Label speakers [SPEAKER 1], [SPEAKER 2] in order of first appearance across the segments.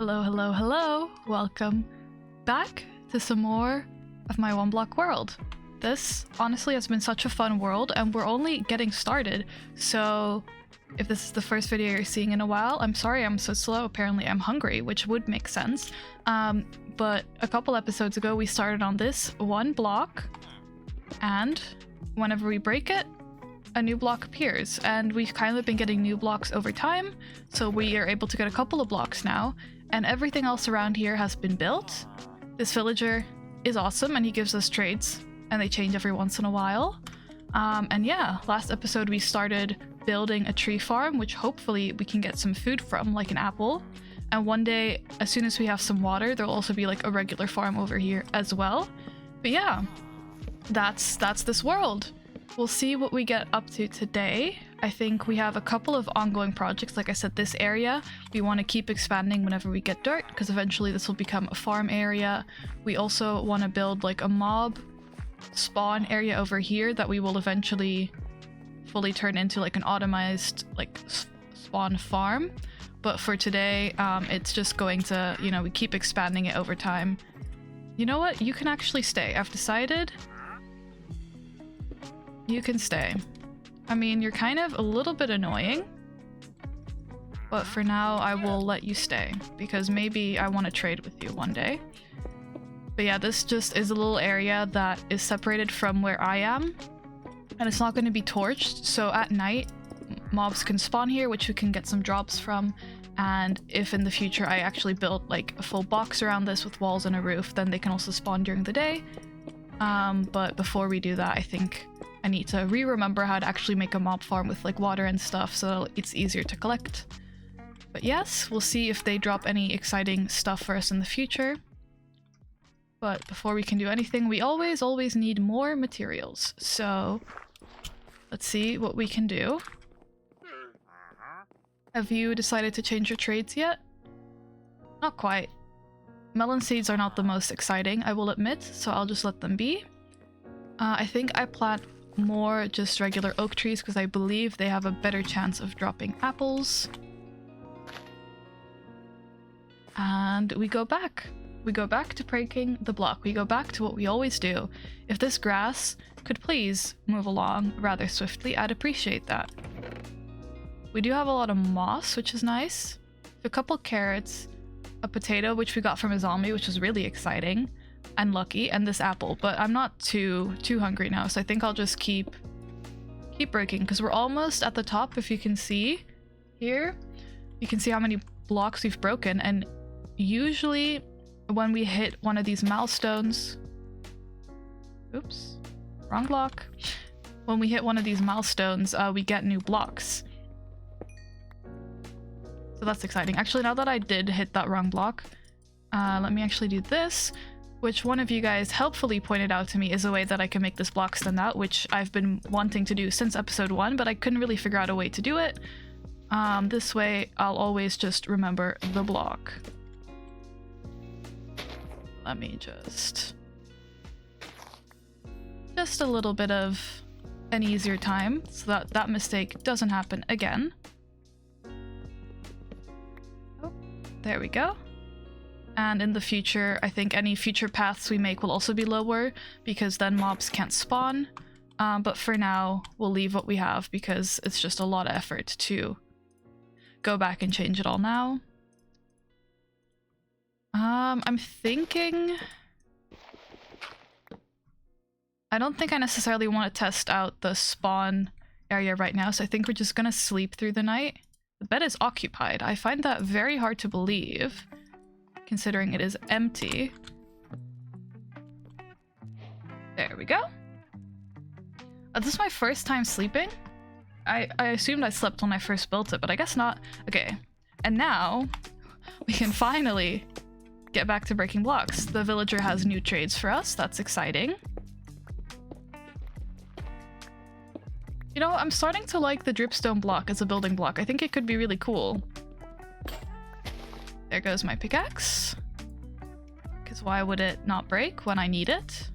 [SPEAKER 1] Hello, hello, hello! Welcome back to some more of my one block world. This honestly has been such a fun world and we're only getting started, so if this is the first video you're seeing in a while, I'm sorry I'm so slow. Apparently I'm hungry, which would make sense. But a couple episodes ago we started on this one block, and whenever we break it, a new block appears, and we've kind of been getting new blocks over time, so we are able to get a couple of blocks now, and everything else around here has been built. This villager is awesome, and he gives us trades, and they change every once in a while. And yeah, last episode we started building a tree farm, which hopefully we can get some food from, like an apple. And one day, as soon as we have some water, there'll also be like a regular farm over here as well. But yeah, that's this world. We'll see what we get up to today. I think we have a couple of ongoing projects. Like I said, this area, we want to keep expanding whenever we get dirt, because eventually this will become a farm area. We also want to build like a mob spawn area over here that we will eventually fully turn into like an automized like spawn farm. But for today, it's just going to, you know, we keep expanding it over time. You know what? You can actually stay. I've decided you can stay. I mean, you're kind of a little bit annoying, but for now I will let you stay because maybe I want to trade with you one day. But yeah, this just is a little area that is separated from where I am, and it's not going to be torched, so at night mobs can spawn here, which we can get some drops from. And if in the future I actually build like a full box around this with walls and a roof, then they can also spawn during the day. But before we do that, I think I need to remember how to actually make a mob farm with like water and stuff, so it's easier to collect. But yes, we'll see if they drop any exciting stuff for us in the future. But before we can do anything, we always need more materials. So let's see what we can do. Have you decided to change your trades yet? Not quite. Melon seeds are not the most exciting, I will admit, so I'll just let them be. I think I plant more just regular oak trees because I believe they have a better chance of dropping apples. And we go back. We go back to breaking the block. We go back to what we always do. If this grass could please move along rather swiftly, I'd appreciate that. We do have a lot of moss, which is nice. A couple carrots, a potato, which we got from a zombie, which was really exciting and lucky, and this apple. But I'm not too hungry now, so I think I'll just keep breaking because we're almost at the top. If you can see here, you can see how many blocks we've broken, and usually when we hit one of these milestones, oops, wrong block. When we hit one of these milestones, we get new blocks. So that's exciting. Actually, now that I did hit that wrong block, let me actually do this, which one of you guys helpfully pointed out to me is a way that I can make this block stand out, which I've been wanting to do since episode 1, but I couldn't really figure out a way to do it. This way, I'll always just remember the block. Let me just a little bit of an easier time so that that mistake doesn't happen again. Oh, there we go. And in the future, I think any future paths we make will also be lower because then mobs can't spawn. But for now, we'll leave what we have because it's just a lot of effort to go back and change it all now. I'm thinking... I don't think I necessarily want to test out the spawn area right now, so I think we're just gonna sleep through the night. The bed is occupied. I find that very hard to believe, considering it is empty. There we go. This is my first time sleeping. I assumed I slept when I first built it, but I guess not. Okay, and now we can finally get back to breaking blocks. The villager has new trades for us. That's exciting. You know, I'm starting to like the dripstone block as a building block. I think it could be really cool. There goes my pickaxe. Because why would it not break when I need it?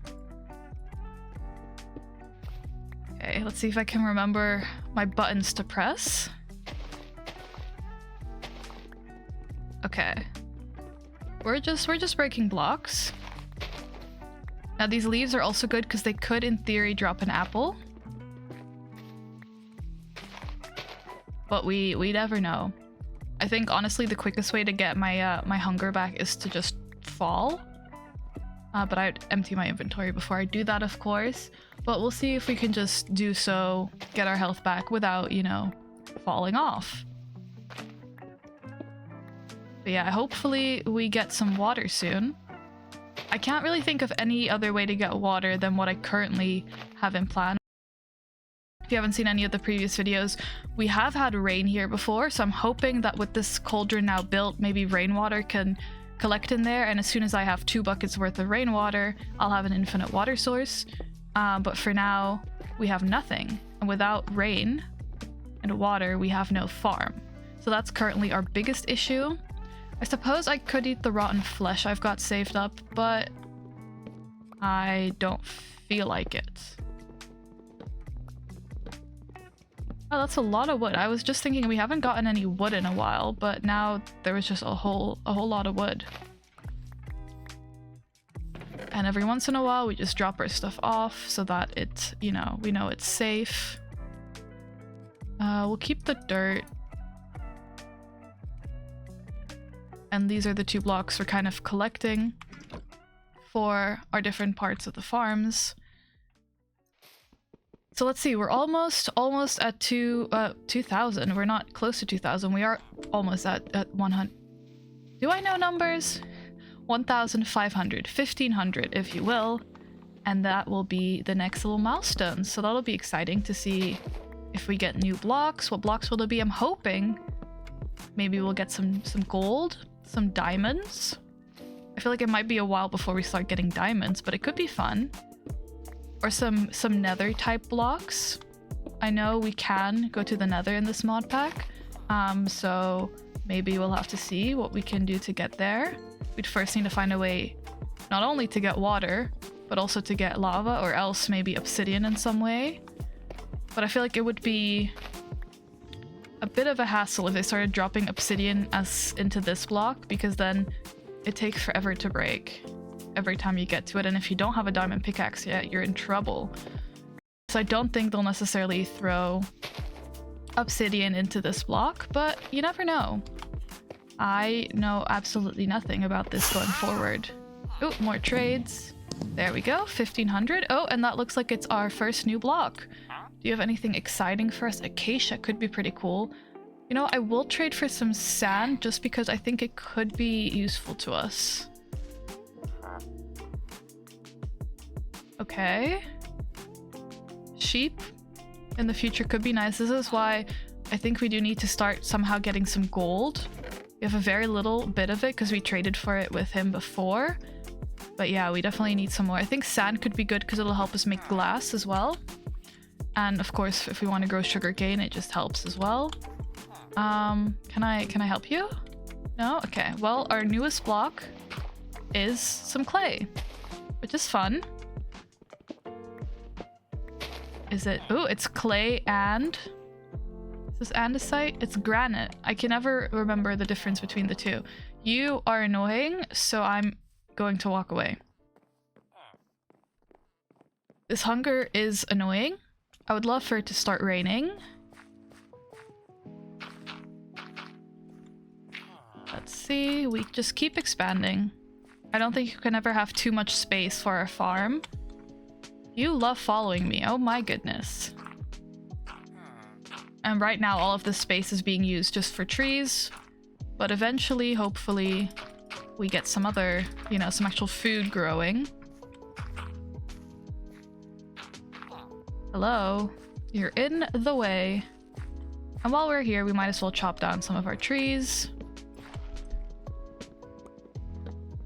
[SPEAKER 1] Okay, let's see if I can remember my buttons to press. Okay. we're just breaking blocks. Now these leaves are also good because they could, in theory, drop an apple. But we never know. I think honestly the quickest way to get my my hunger back is to just fall. But I'd empty my inventory before I do that, of course. But we'll see if we can just do so, get our health back without, you know, falling off. But yeah, hopefully we get some water soon. I can't really think of any other way to get water than what I currently have in plan. If you haven't seen any of the previous videos, we have had rain here before, so I'm hoping that with this cauldron now built, maybe rainwater can collect in there, and as soon as I have 2 buckets worth of rainwater, I'll have an infinite water source. But for now, we have nothing, and without rain and water, we have no farm. So that's currently our biggest issue. I suppose I could eat the rotten flesh I've got saved up, but I don't feel like it. Oh, that's a lot of wood. I was just thinking we haven't gotten any wood in a while, but now there was just a whole lot of wood. And every once in a while we just drop our stuff off so that it, you know, we know it's safe. We'll keep the dirt. And these are the 2 blocks we're kind of collecting for our different parts of the farms. So let's see, we're almost at 2,000. We're not close to 2,000. We are almost at 100. Do I know numbers? 1,500, 1,500 if you will. And that will be the next little milestone. So that'll be exciting to see if we get new blocks. What blocks will there be? I'm hoping maybe we'll get some gold, some diamonds. I feel like it might be a while before we start getting diamonds, but it could be fun. Or some nether type blocks. I know we can go to the nether in this mod pack, so maybe we'll have to see what we can do to get there. We'd first need to find a way not only to get water, but also to get lava, or else maybe obsidian in some way. But I feel like it would be a bit of a hassle if they started dropping obsidian into this block, because then it takes forever to break every time you get to it, and if you don't have a diamond pickaxe yet, you're in trouble. So I don't think they'll necessarily throw obsidian into this block, but you never know. I know absolutely nothing about this going forward. Oh, more trades. There we go, 1,500. Oh, and that looks like it's our first new block. Do you have anything exciting for us? Acacia could be pretty cool. You know, I will trade for some sand just because I think it could be useful to us. Okay. Sheep in the future could be nice. This is why I think we do need to start somehow getting some gold. We have a very little bit of it because we traded for it with him before. But yeah, we definitely need some more. I think sand could be good because it'll help us make glass as well. And of course, if we want to grow sugarcane, it just helps as well. Can I help you? No? Okay. Well, our newest block is some clay, which is fun. Is it? Oh, it's clay and... Is this andesite? It's granite. I can never remember the difference between the two. You are annoying, so I'm going to walk away. This hunger is annoying. I would love for it to start raining. Let's see. We just keep expanding. I don't think you can ever have too much space for our farm. You love following me. Oh my goodness. And right now all of this space is being used just for trees. But eventually, hopefully, we get some other, you know, some actual food growing. Hello. You're in the way. And while we're here, we might as well chop down some of our trees.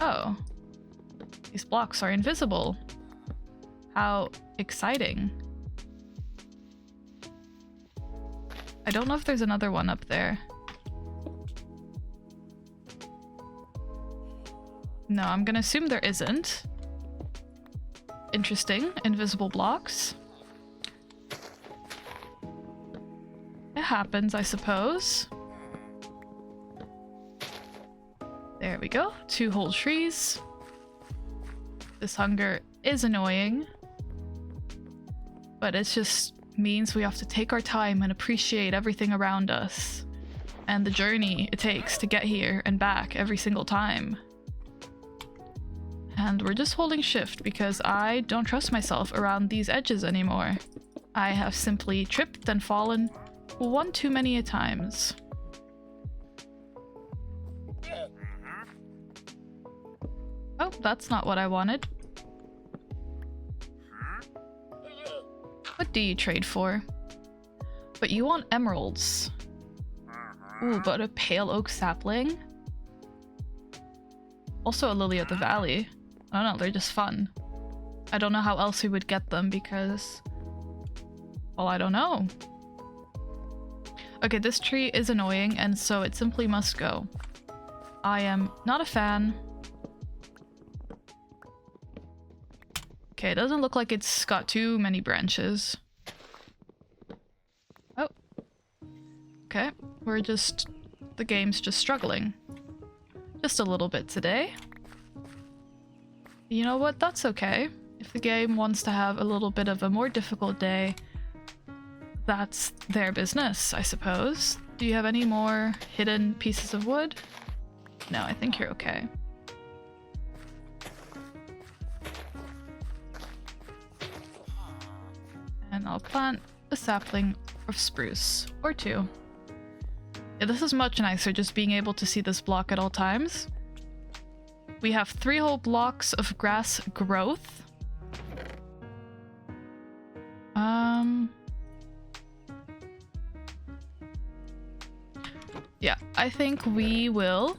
[SPEAKER 1] Oh. These blocks are invisible. How exciting. I don't know if there's another one up there. No, I'm gonna assume there isn't. Interesting. Invisible blocks. It happens, I suppose. There we go. 2 whole trees. This hunger is annoying, but it just means we have to take our time and appreciate everything around us and the journey it takes to get here and back every single time. And we're just holding shift because I don't trust myself around these edges anymore. I have simply tripped and fallen one too many times. Oh, that's not what I wanted. What do you trade for? But you want emeralds. Ooh, but a pale oak sapling? Also a lily of the valley. I don't know, they're just fun. I don't know how else we would get them because... well, I don't know. Okay, this tree is annoying and so it simply must go. I am not a fan. Okay, it doesn't look like it's got too many branches. Oh. Okay, we're just... the game's just struggling. Just a little bit today. You know what? That's okay. If the game wants to have a little bit of a more difficult day, that's their business, I suppose. Do you have any more hidden pieces of wood? No, I think you're okay. And I'll plant a sapling of spruce, or 2. Yeah, this is much nicer, just being able to see this block at all times. We have 3 whole blocks of grass growth. Yeah, I think we will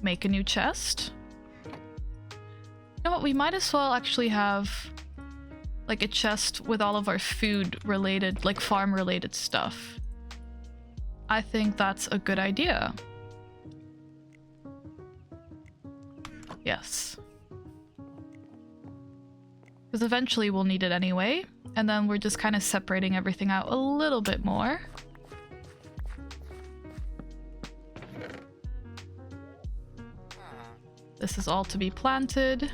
[SPEAKER 1] make a new chest. You know what, we might as well actually have like a chest with all of our food related, like farm related stuff. I think that's a good idea. Yes. Because eventually we'll need it anyway, and then we're just kind of separating everything out a little bit more. This is all to be planted.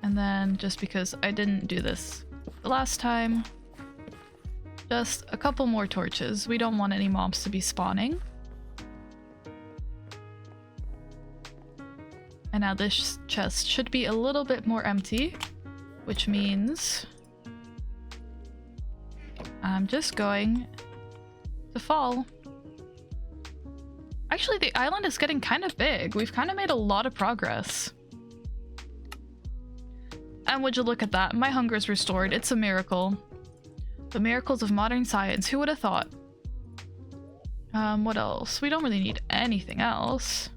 [SPEAKER 1] And then, just because I didn't do this the last time, just a couple more torches. We don't want any mobs to be spawning. And now this chest should be a little bit more empty, which means I'm just going to fall. Actually, the island is getting kind of big. We've kind of made a lot of progress. And would you look at that? My hunger is restored. It's a miracle. The miracles of modern science. Who would have thought? What else? We don't really need anything else.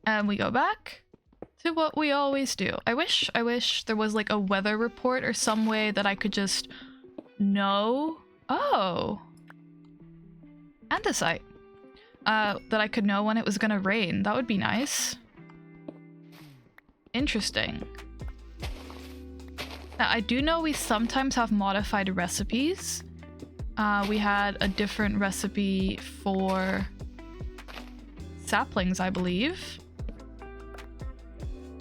[SPEAKER 1] And we go back to what we always do. I wish there was like a weather report or some way that I could just know. Oh. Andesite. That I could know when it was gonna rain. That would be nice. Interesting. Now, I do know we sometimes have modified recipes. We had a different recipe for saplings, I believe.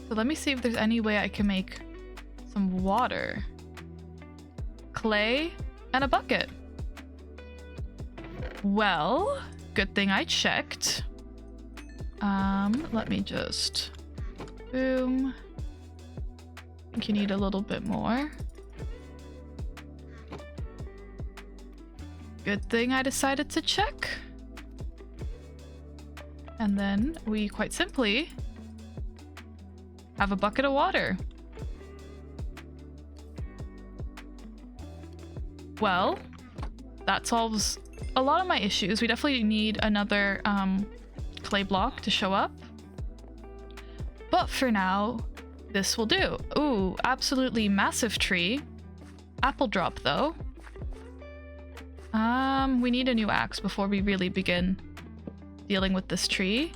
[SPEAKER 1] So let me see if there's any way I can make some water. Clay and a bucket. Well, good thing I checked. Let me just... boom. I think you need a little bit more. Good thing I decided to check. And then we quite simply have a bucket of water. Well, that solves a lot of my issues. We definitely need another clay block to show up. But for now, this will do. Ooh, absolutely massive tree. Apple drop though. We need a new axe before we really begin dealing with this tree.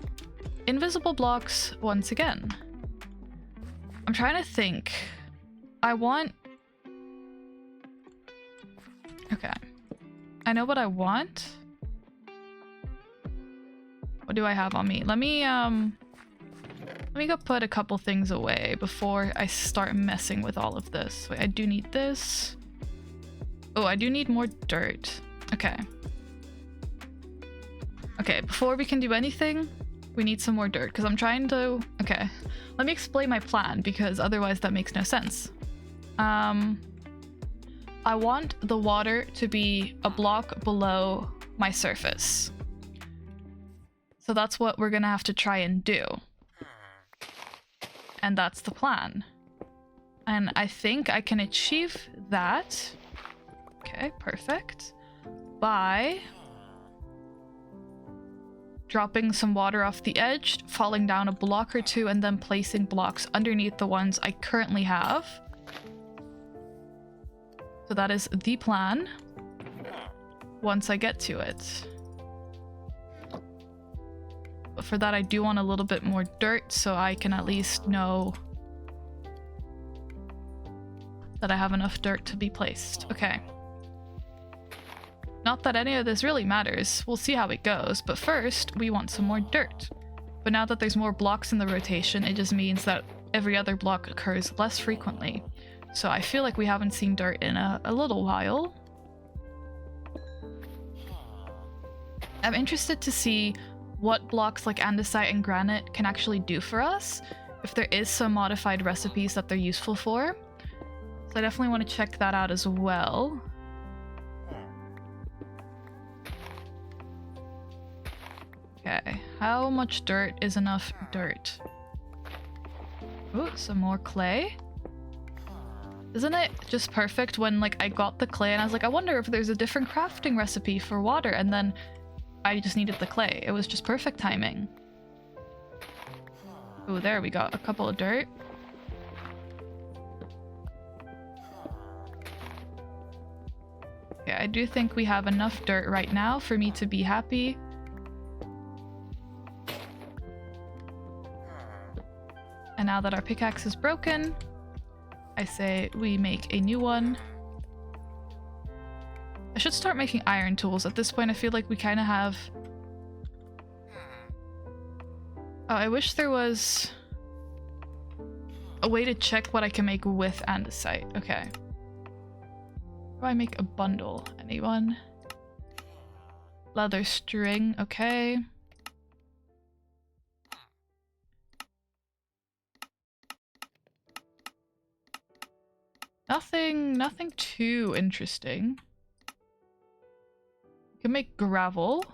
[SPEAKER 1] Invisible blocks once again. I'm trying to think. I want... okay. I know what I want. What do I have on me? Let me go put a couple things away before I start messing with all of this. Wait, I do need this. Oh, I do need more dirt. Okay. Okay, before we can do anything, we need some more dirt because I'm trying to... Okay, let me explain my plan because otherwise that makes no sense. I want the water to be a block below my surface. So that's what we're gonna have to try and do. And that's the plan. And I think I can achieve that. Okay, perfect. By dropping some water off the edge, falling down a block or two, and then placing blocks underneath the ones I currently have. So that is the plan once I get to it. But for that I do want a little bit more dirt so I can at least know that I have enough dirt to be placed. Okay. Not that any of this really matters. We'll see how it goes, but first we want some more dirt. But now that there's more blocks in the rotation, it just means that every other block occurs less frequently. So I feel like we haven't seen dirt in a little while. I'm interested to see what blocks like andesite and granite can actually do for us, if there is some modified recipes that they're useful for. So I definitely want to check that out as well. Okay, how much dirt is enough dirt? Ooh, some more clay. Isn't it just perfect when like I got the clay and I was like, I wonder if there's a different crafting recipe for water, and then I just needed the clay. It was just perfect timing. Oh, there we got a couple of dirt. Okay, I do think we have enough dirt right now for me to be happy. And now that our pickaxe is broken, I say we make a new one. I should start making iron tools. At this point, I feel like we kind of have... Oh, I wish there was a way to check what I can make with andesite. Okay. How do I make a bundle? Anyone? Leather string. Okay. Nothing too interesting. We can make gravel.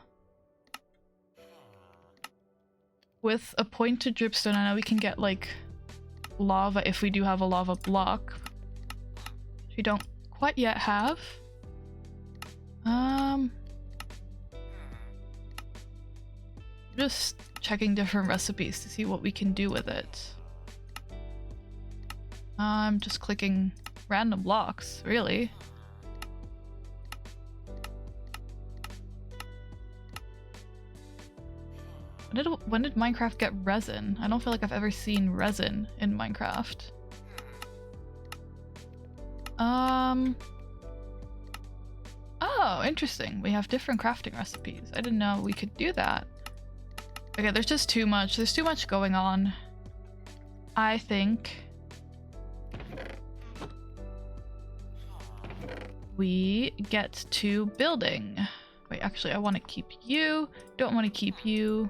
[SPEAKER 1] With a pointed dripstone, I know we can get like lava if we do have a lava block, which we don't quite yet have. Just checking different recipes to see what we can do with it. I'm just clicking random blocks, really. When did Minecraft get resin? I don't feel like I've ever seen resin in Minecraft. Oh, interesting. We have different crafting recipes. I didn't know we could do that. Okay, there's just too much. There's too much going on. I think we get to building. Wait, actually, I want to keep you. Don't want to keep you.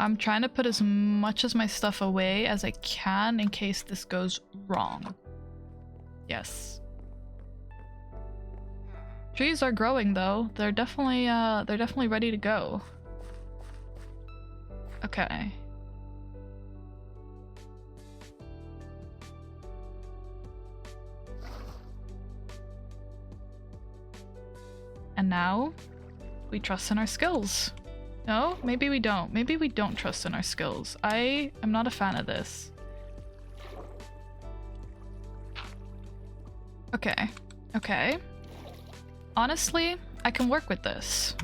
[SPEAKER 1] I'm trying to put as much of my stuff away as I can in case this goes wrong. Yes. Trees are growing though. They're definitely ready to go. Okay. And now we trust in our skills. No, maybe we don't. Maybe we don't trust in our skills. I am not a fan of this. Okay. Okay. Honestly, I can work with this.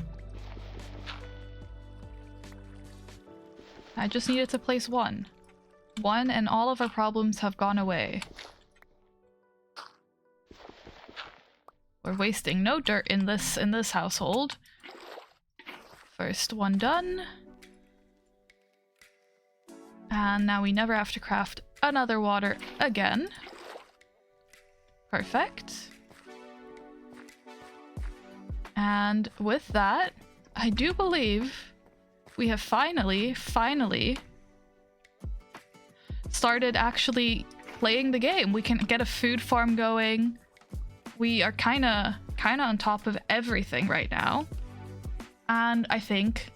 [SPEAKER 1] I just needed to place one. One and all of our problems have gone away. We're wasting no dirt in this household. First one done. And now we never have to craft another water again. Perfect. And with that, I do believe we have finally started actually playing the game. We can get a food farm going. We are kind of on top of everything right now. And I think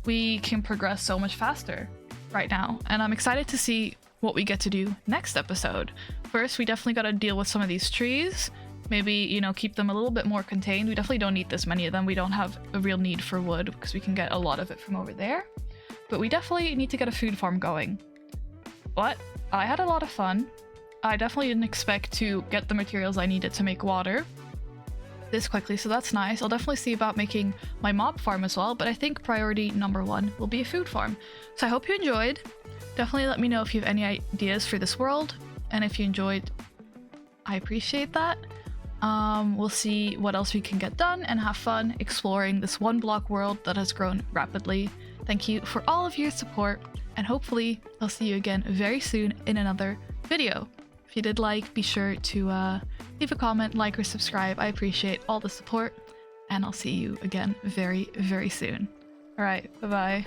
[SPEAKER 1] we can progress so much faster right now. And I'm excited to see what we get to do next episode. First, we definitely got to deal with some of these trees. Maybe, you know, keep them a little bit more contained. We definitely don't need this many of them. We don't have a real need for wood because we can get a lot of it from over there. But we definitely need to get a food farm going. But I had a lot of fun. I definitely didn't expect to get the materials I needed to make water this quickly, so that's nice. I'll definitely see about making my mob farm as well, but I think priority number one will be a food farm. So I hope you enjoyed. Definitely let me know if you have any ideas for this world, and if you enjoyed, I appreciate that. We'll see what else we can get done and have fun exploring this one block world that has grown rapidly. Thank you for all of your support, and hopefully I'll see you again very soon in another video. If you did like, be sure to leave a comment, like, or subscribe. I appreciate all the support, and I'll see you again very, very soon. All right, bye-bye.